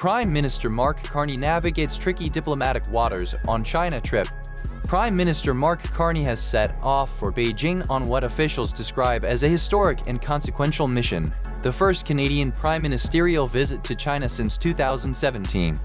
Prime Minister Mark Carney navigates tricky diplomatic waters on China trip. Prime Minister Mark Carney has set off for Beijing on what officials describe as a historic and consequential mission, the first Canadian prime ministerial visit to China since 2017.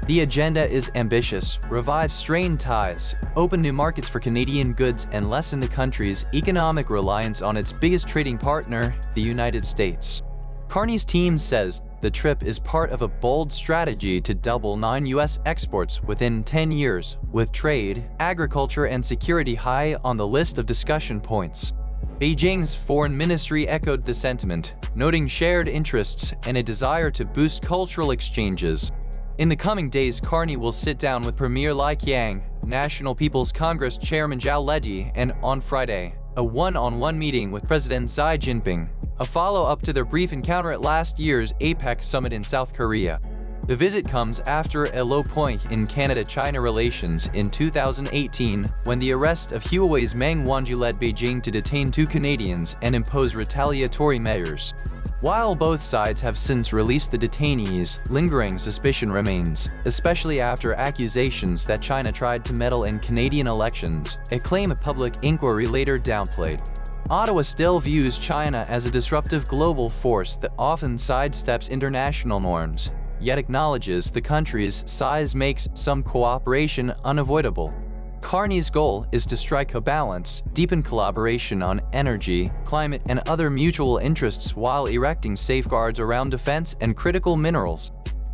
The agenda is ambitious: revive strained ties, open new markets for Canadian goods, and lessen the country's economic reliance on its biggest trading partner, the United States. Carney's team says the trip is part of a bold strategy to double non-US exports within 10 years, with trade, agriculture, and security high on the list of discussion points. Beijing's foreign ministry echoed the sentiment, noting shared interests and a desire to boost cultural exchanges. In the coming days, Carney will sit down with Premier Li Qiang, National People's Congress Chairman Zhao Leji, and on Friday, a one-on-one meeting with President Xi Jinping, a follow-up to their brief encounter at last year's APEC summit in South Korea. The visit comes after a low point in Canada-China relations in 2018, when the arrest of Huawei's Meng Wanzhou led Beijing to detain 2 Canadians and impose retaliatory measures. While both sides have since released the detainees, lingering suspicion remains, especially after accusations that China tried to meddle in Canadian elections, a claim a public inquiry later downplayed. Ottawa still views China as a disruptive global force that often sidesteps international norms, yet acknowledges the country's size makes some cooperation unavoidable. Carney's goal is to strike a balance, deepen collaboration on energy, climate, and other mutual interests while erecting safeguards around defense and critical minerals.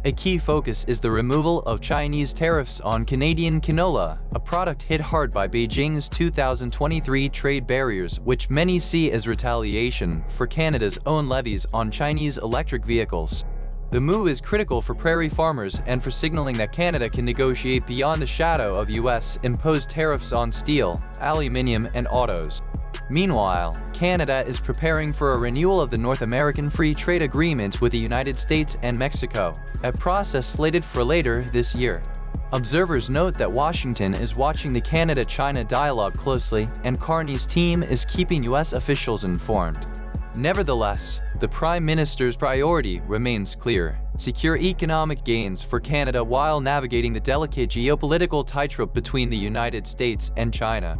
A key focus is the removal of Chinese tariffs on Canadian canola, a product hit hard by Beijing's 2023 trade barriers, which many see as retaliation for Canada's own levies on Chinese electric vehicles. The move is critical for prairie farmers and for signaling that Canada can negotiate beyond the shadow of US-imposed tariffs on steel, aluminium, and autos. Meanwhile, Canada is preparing for a renewal of the North American Free Trade Agreement with the United States and Mexico, a process slated for later this year. Observers note that Washington is watching the Canada-China dialogue closely, and Carney's team is keeping US officials informed. Nevertheless, the Prime Minister's priority remains clear: secure economic gains for Canada while navigating the delicate geopolitical tightrope between the United States and China.